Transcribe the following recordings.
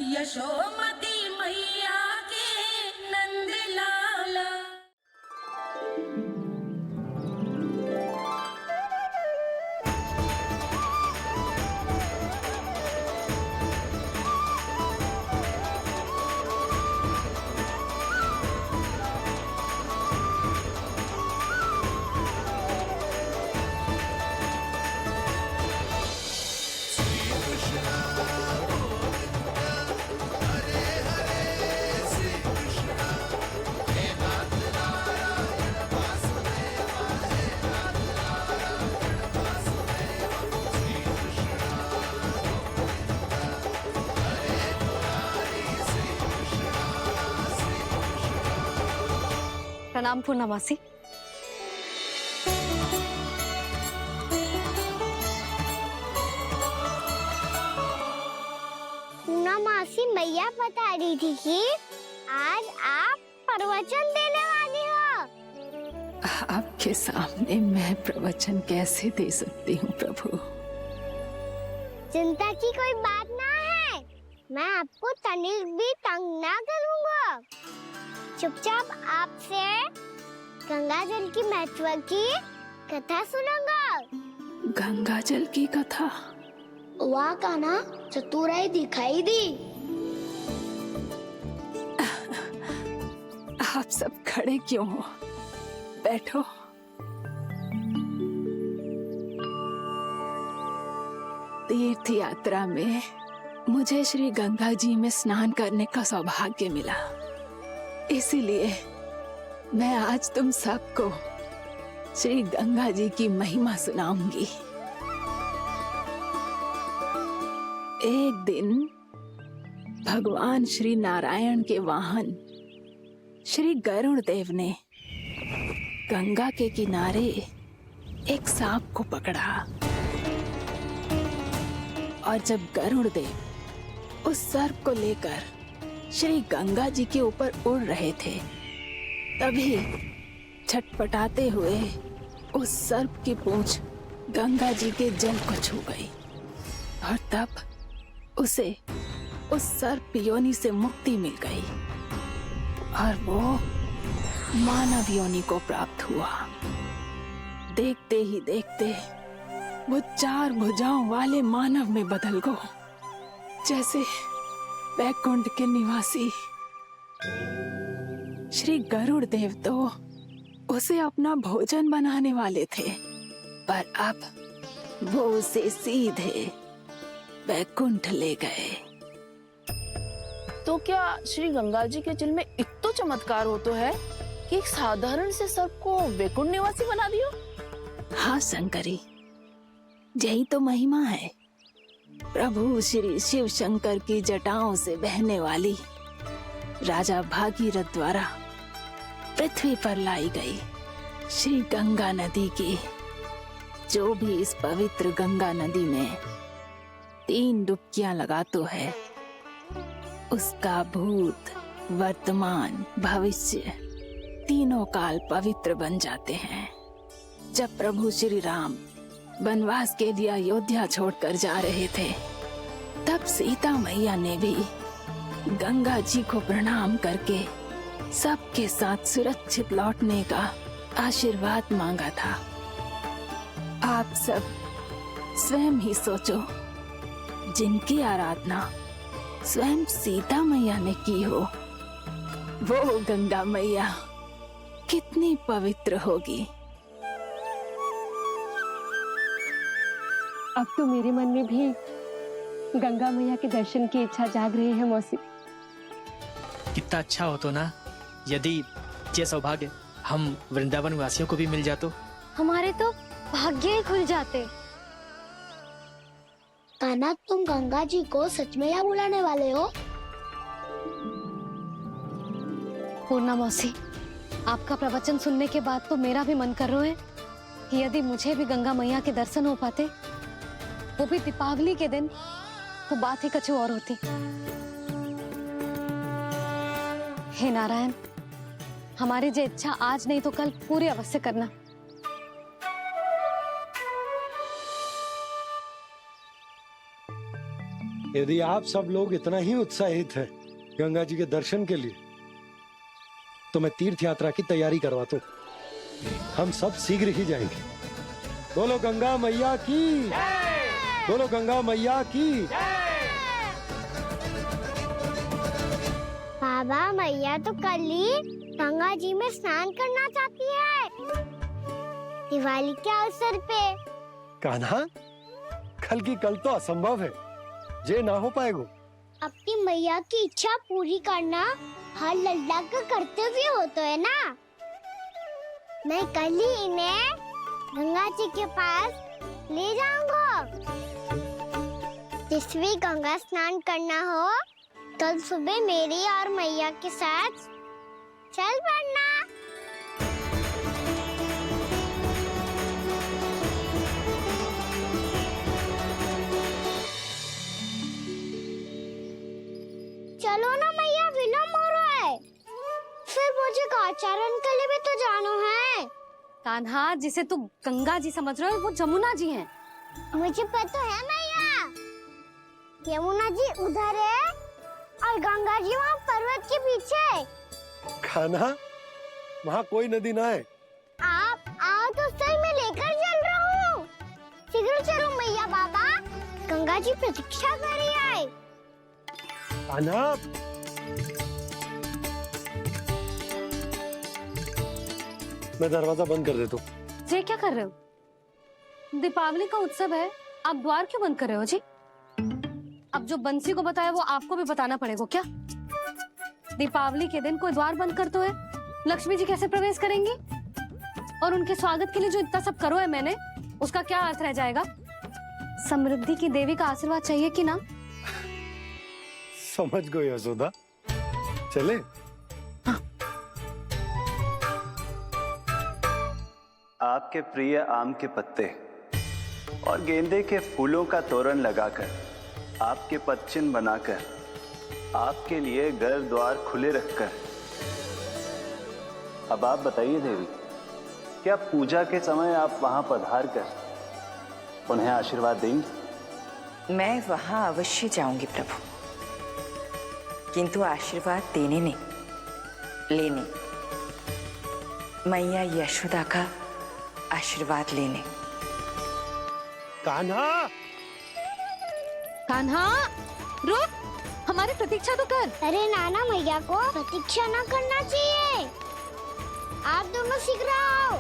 यशोमती मैया के नंद लाला। प्रणाम पूर्णमासी। पूर्णमासी मैया बता रही थी कि आज आप प्रवचन देने वाली हो। आपके सामने मैं प्रवचन कैसे दे सकती हूँ प्रभु? चिंता की कोई बात ना है, मैं आपको तनिक भी तंग ना करूँगा। चुपचाप आपसे गंगा जल की महत्व की कथा सुनूंगा। गंगा जल की कथा? वहाँ का ना चतुराई दिखाई दी। आप सब खड़े क्यों हो? बैठो। तीर्थ यात्रा में मुझे श्री गंगा जी में स्नान करने का सौभाग्य मिला, इसीलिए मैं आज तुम सबको श्री गंगा जी की महिमा सुनाऊंगी। एक दिन भगवान श्री नारायण के वाहन श्री गरुड़ देव ने गंगा के किनारे एक सांप को पकड़ा, और जब गरुड़ देव उस सर्प को लेकर श्री गंगा जी के ऊपर उड़ रहे थे, तभी छटपटाते हुए उस सर्प की पूंछ गंगा जी के जल को छू गई, और तब उसे उस सर्प योनि से मुक्ति मिल गई और वो मानव योनि को प्राप्त हुआ। देखते ही देखते वो 4 भुजाओं वाले मानव में बदल गो, जैसे वैकुंठ के निवासी। श्री गरुड़ देव तो उसे अपना भोजन बनाने वाले थे, पर अब वो उसे सीधे वैकुंठ ले गए। तो क्या श्री गंगा जी के जल में इतना चमत्कार हो तो है कि एक साधारण से सर्प को वैकुंठ निवासी बना दियो? हाँ शंकरी, यही तो महिमा है। प्रभु श्री शिव शंकर की जटाओं से बहने वाली राजा भागीरथ द्वारा पृथ्वी पर लाई गई श्री गंगा नदी की। जो भी इस पवित्र गंगा नदी में 3 डुबकियां लगातो है, उसका भूत, वर्तमान, भविष्य तीनों काल पवित्र बन जाते हैं। जब प्रभु श्री राम वनवास के लिए अयोध्या छोड़कर जा रहे थे, तब सीता मैया ने भी गंगा जी को प्रणाम करके सबके साथ सुरक्षित लौटने का आशीर्वाद मांगा था। आप सब स्वयं ही सोचो, जिनकी आराधना स्वयं सीता मैया ने की हो, वो गंगा मैया कितनी पवित्र होगी। अब तो मेरे मन में भी गंगा मैया के दर्शन की इच्छा जाग रही है मौसी। कितना अच्छा हो तो ना यदि ये सौभाग्य हम वृंदावन वासियों को भी मिल जातो। हमारे तो भाग्य ही खुल जाते। कान्हा, तुम गंगा जी को सच में यहाँ बुलाने वाले हो? पूर्णा मौसी, आपका प्रवचन सुनने के बाद तो मेरा भी मन कर रहा है कि यदि मुझे भी गंगा मैया के दर्शन हो पाते, वो भी दीपावली के दिन, तो बात ही कुछ और होती। हे नारायण, हमारी जो इच्छा आज नहीं तो कल पूरी अवश्य करना। यदि आप सब लोग इतना ही उत्साहित हैं गंगा जी के दर्शन के लिए, तो मैं तीर्थ यात्रा की तैयारी करवाता हूँ। हम सब शीघ्र ही जाएंगे। बोलो गंगा मैया की, बोलो गंगा मैया की। बाबा, मैया तो कल ही गंगा जी में स्नान करना चाहती है, दिवाली के अवसर पे। कान्हा, कल की कल तो असंभव है, ये ना हो पाएगा। अपनी मैया की इच्छा पूरी करना हर लल्ला का कर्तव्य होता है ना। मैं कल ही इन्हें गंगा जी के पास ले जाऊंगा। जिस भी गंगा स्नान करना हो, कल सुबह मेरी और मैया के साथ चल पड़ना। चलो ना मैया, विलम्ब हो रहा है। फिर मुझे आचरण के लिए भी तो जाना है। कान्हा, जिसे तू गंगा जी समझ रहे हो वो जमुना जी हैं। मुझे पता है मैया, यमुना जी उधर है और गंगा जी वहाँ पर्वत के पीछे। कान्हा, वहाँ कोई नदी ना है। आप आओ तो सही, मैं लेकर चल रहा हूँ। शीघ्र चलो मैया। बाबा, गंगा जी प्रतीक्षा कर रही है। कान्हा, मैं दरवाजा बंद कर देता हूँ। ये क्या कर रहे हो? दीपावली का उत्सव है, आप द्वार क्यों बंद कर रहे हो जी? अब जो बंसी को बताया वो आपको भी बताना पड़ेगा क्या? दीपावली के दिन कोई द्वार बंद कर तो है, लक्ष्मी जी कैसे प्रवेश करेंगी? और उनके स्वागत के लिए जो इतना सब करो है मैंने, उसका क्या अर्थ रह जाएगा? समृद्धि की देवी का आशीर्वाद चाहिए कि ना? समझ गई यशोदा, चले। हाँ। आपके प्रिय आम के पत्ते और गेंदे के फूलों का तोरण लगाकर, आपके पदचिन्ह बनाकर, आपके लिए घर द्वार खुले रखकर, अब आप बताइए देवी, क्या पूजा के समय आप वहां पधार कर उन्हें आशीर्वाद देंगी? मैं वहां अवश्य जाऊंगी प्रभु, किंतु आशीर्वाद देने नहीं, लेने, मैया यशोदा का आशीर्वाद लेने। कान्हा, कान्हा, रुक, हमारी प्रतीक्षा तो कर। अरे नाना, मैया को प्रतीक्षा ना करना चाहिए। आप दोनों शीघ्र आओ।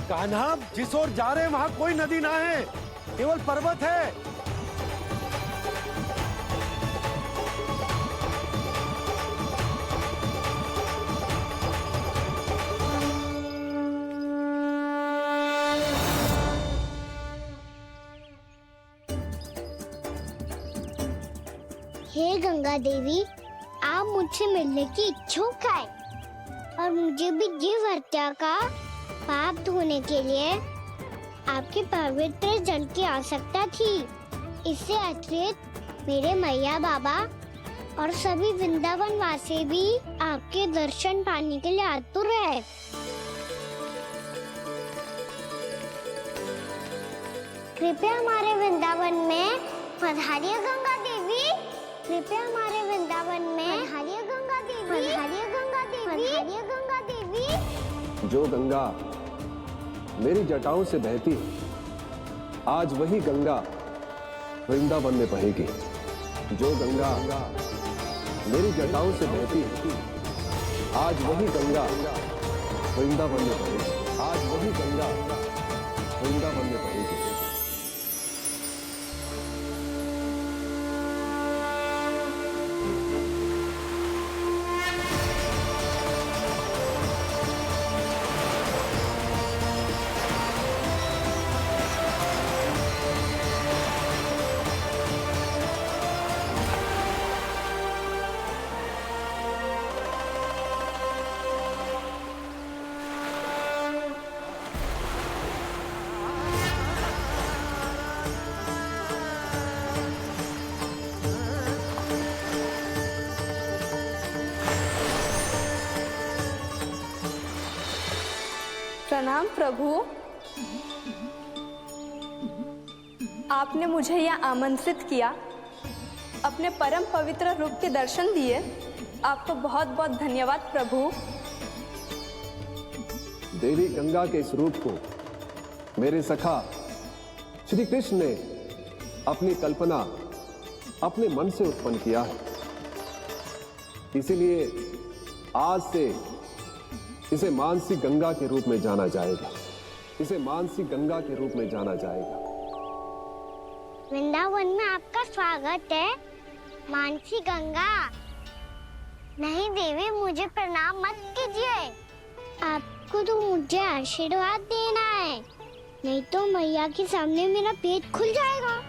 कान्हा, जिस ओर जा रहे हैं वहाँ कोई नदी ना है, केवल पर्वत है। हे गंगा देवी, आप मुझसे मिलने की इच्छुक है और मुझे भी जीव हत्या का पाप धोने के लिए आपके पवित्र जल की आवश्यकता थी। इससे अतिरिक्त मेरे मैया बाबा और सभी वृंदावन वासी भी आपके दर्शन पाने के लिए आतुर है। कृपया हमारे वृंदावन में पधारिए गंगा देवी। कृपया हमारे वृंदावन में पधारिए गंगा देवी। पधारिए गंगा देवी। पधारिए गंगा देवी। जो गंगा मेरी जटाओं से बहती है, आज वही गंगा वृंदावन में बहेगी। जो गंगा मेरी जटाओं से बहती है, आज वही गंगा वृंदावन में बहेगी। आज वही गंगा वृंदावन में बहेगी। प्रणाम प्रभु। आपने मुझे यहाँ आमंत्रित किया, अपने परम पवित्र रूप के दर्शन दिए। आपको बहुत बहुत धन्यवाद प्रभु। देवी गंगा के इस रूप को मेरे सखा श्री कृष्ण ने अपनी कल्पना अपने मन से उत्पन्न किया है। इसीलिए आज से इसे मानसी गंगा के रूप में जाना जाएगा। इसे मानसी गंगा के रूप में जाना जाएगा। वृंदावन में आपका स्वागत है मानसी गंगा। नहीं देवी, मुझे प्रणाम मत कीजिए। आपको तो मुझे आशीर्वाद देना है, नहीं तो मैया के सामने मेरा पेट खुल जाएगा।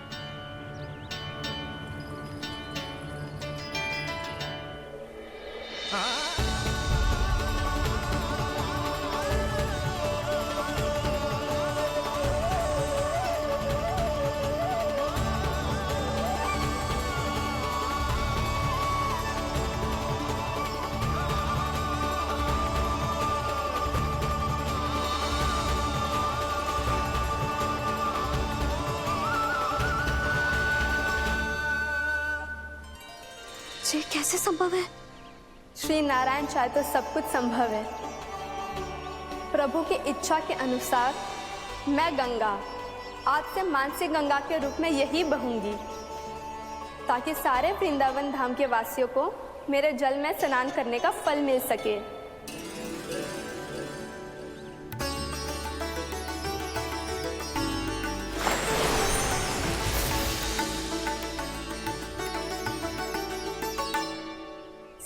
ये कैसे संभव है? श्री नारायण चाहे तो सब कुछ संभव है। प्रभु की इच्छा के अनुसार मैं गंगा आज से मानसी गंगा के रूप में यही बहूंगी, ताकि सारे वृंदावन धाम के वासियों को मेरे जल में स्नान करने का फल मिल सके।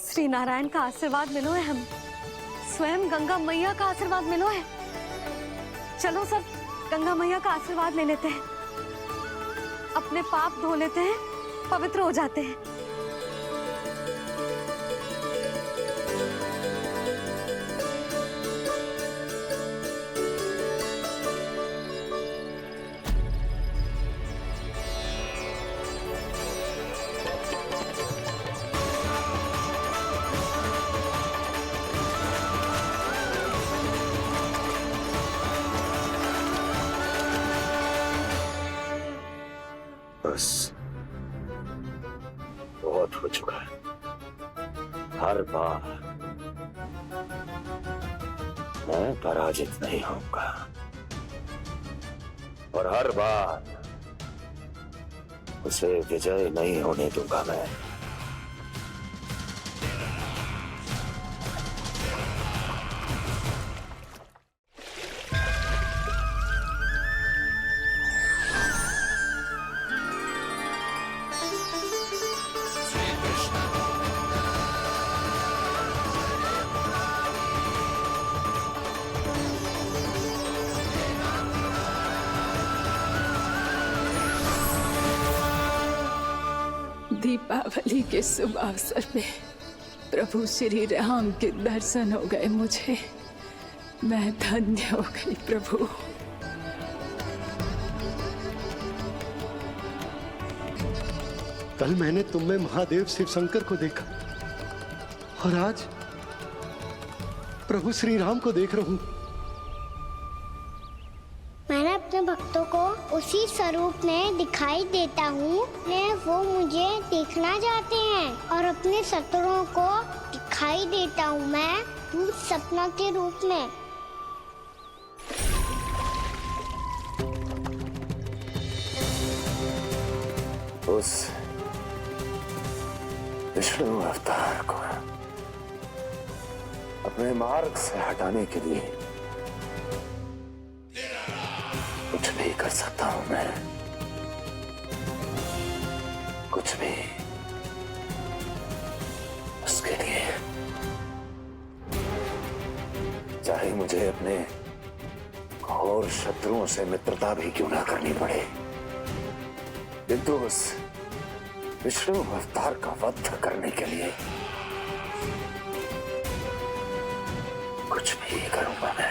श्री नारायण का आशीर्वाद मिलो है, हम स्वयं गंगा मैया का आशीर्वाद मिलो है। चलो सब गंगा मैया का आशीर्वाद ले लेते हैं, अपने पाप धो लेते हैं, पवित्र हो जाते हैं। बस बहुत हो चुका है। हर बार मैं पराजित नहीं होऊंगा और हर बार उसे विजय नहीं होने दूंगा मैं। दीपावली के शुभ अवसर में प्रभु श्री राम के दर्शन हो गए मुझे। मैं धन्य हो गई प्रभु। कल मैंने तुम में महादेव शिव शंकर को देखा और आज प्रभु श्री राम को देख रहा हूं। मैंने अपने भक्तों को उसी स्वरूप में दिखाई देता हूँ, वो मुझे देखना चाहते हैं और अपने शत्रुओं को दिखाई देता हूँ मैं भूत सपना के रूप में। उस विष्णु अवतार को अपने मार्ग से हटाने के लिए कुछ भी कर सकता हूं मैं, कुछ भी। उसके लिए चाहे मुझे अपने घोर शत्रुओं से मित्रता भी क्यों ना करनी पड़े, किंतु उस विष्णु अवतार का वध करने के लिए कुछ भी करूंगा मैं।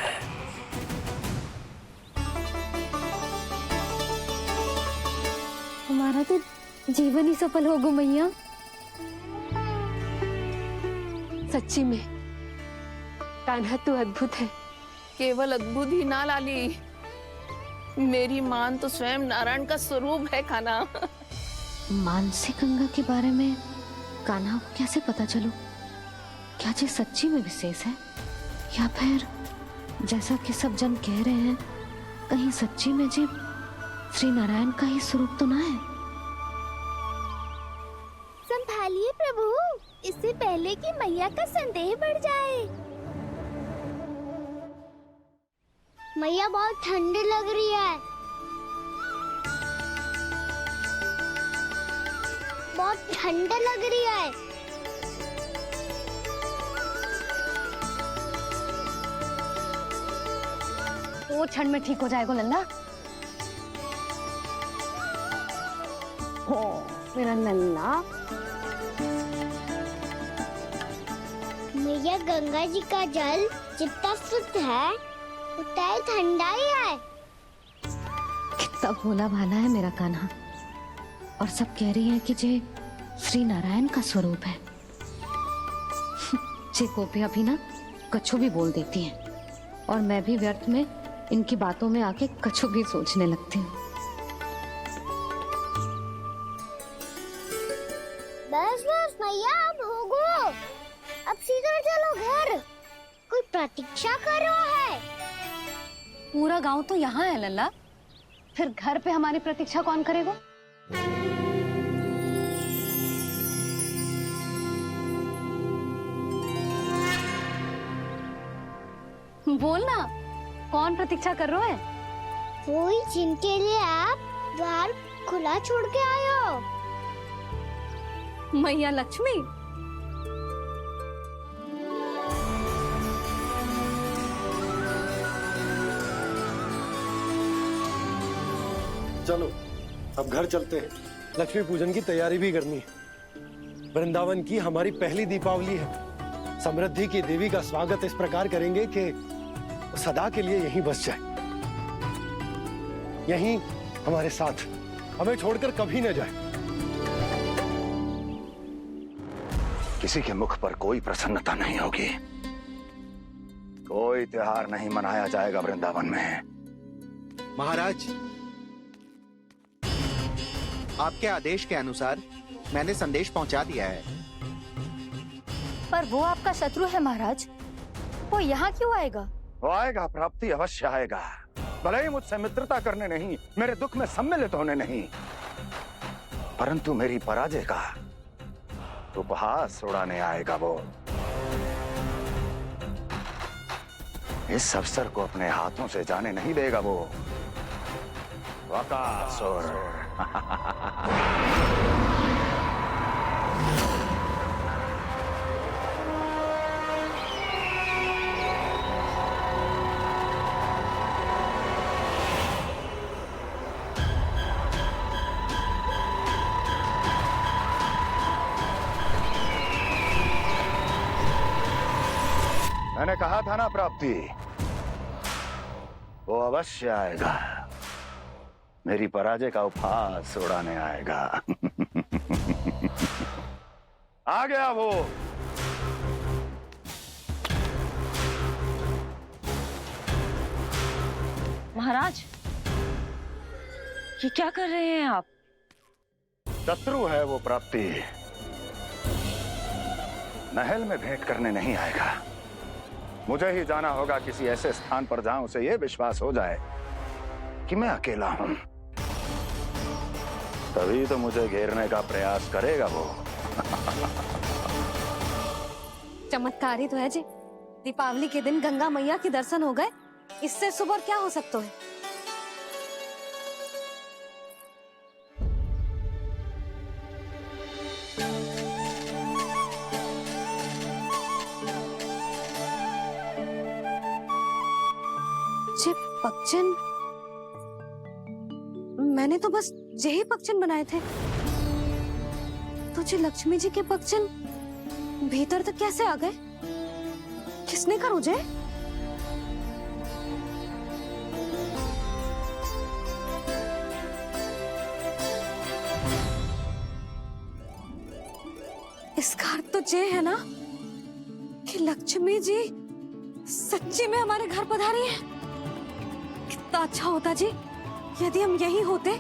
हमारा तो जीवन ही सफल हो गो मैया। सच्ची में कान्हा तू अद्भुत है, केवल अद्भुत ही ना लाली, मेरी मान तो स्वयं नारायण का स्वरूप है कान्हा। मानसी गंगा के बारे में कान्हा को कैसे पता चलू? क्या ये सच्ची में विशेष है, या फिर जैसा कि सब जन कह रहे हैं, कहीं सच्ची में जी श्री नारायण का ही स्वरूप तो ना है? संभालिए प्रभु, इससे पहले कि मैया का संदेह बढ़ जाए। मैया बहुत ठंडी लग रही है, बहुत ठंडा लग रही है। वो क्षण में ठीक हो जाएगा लल्ला। हो मेरा लल्ला। मैया गंगा जी का जल जितना शुद्ध है उतना ही ठंडा ही है। कितना भोला भाला है मेरा कान्हा। और सब कह रही हैं कि ये श्री नारायण का स्वरूप है। जे गोपियां भी ना कछु भी बोल देती हैं, और मैं भी व्यर्थ में इनकी बातों में आके कछु भी सोचने लगती हूँ। बस बस मैया, अब होगो, अब सीधा चलो घर। कोई प्रतीक्षा कर रहा है। पूरा गांव तो यहाँ है लल्ला, फिर घर पे हमारी प्रतीक्षा कौन करेगा? बोल ना, कौन प्रतीक्षा कर रहा है? वही जिनके लिए आप द्वार खुला छोड़ के आए हो। मैया लक्ष्मी। चलो अब घर चलते हैं। लक्ष्मी पूजन की तैयारी भी करनी है। वृंदावन की हमारी पहली दीपावली है। समृद्धि की देवी का स्वागत इस प्रकार करेंगे कि सदा के लिए यहीं बस जाए, यहीं हमारे साथ, हमें छोड़कर कभी न जाए। किसी के मुख पर कोई प्रसन्नता नहीं होगी, कोई त्योहार नहीं मनाया जाएगा वृंदावन में। महाराज, आपके आदेश के अनुसार मैंने संदेश पहुंचा दिया है। पर वो आपका शत्रु है महाराज, वो यहाँ क्यों आएगा? वो आएगा, प्राप्ति अवश्य आएगा। भले ही मुझसे मित्रता करने नहीं, मेरे दुख में सम्मिलित होने नहीं, परंतु मेरी पराजय का उपहास उड़ाने आएगा वो। इस अवसर को अपने हाथों से जाने नहीं देगा वो। वकासुर। मैंने कहा था ना प्राप्ति, वो अवश्य आएगा, मेरी पराजय का उपहास उड़ाने आएगा। आ गया वो। महाराज, ये क्या कर रहे हैं आप? शत्रु है वो प्राप्ति, महल में भेंट करने नहीं आएगा। मुझे ही जाना होगा किसी ऐसे स्थान पर जहां उसे यह विश्वास हो जाए कि मैं अकेला हूं, तभी तो मुझे घेरने का प्रयास करेगा वो। चमत्कारी तो है जी, दीपावली के दिन गंगा मैया के दर्शन हो गए, इससे शुभ और क्या हो सकता है? जे पक्षन, मैंने तो बस यही पक्षन बनाए थे, तो जे लक्ष्मी जी के पक्षन भीतर तक कैसे आ गए? किसने कर मुझे? इसका अर्थ तो ये है ना कि लक्ष्मी जी सच्ची में हमारे घर पधारी है। कितना अच्छा होता जी यदि हम यही होते,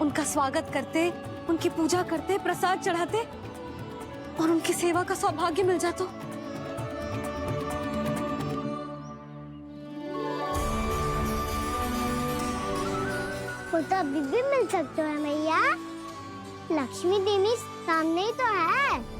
उनका स्वागत करते, उनकी पूजा करते, प्रसाद चढ़ाते और उनकी सेवा का सौभाग्य मिल जाता। वो तो अभी भी मिल सकते हैं मैया। लक्ष्मी देवी सामने ही तो है।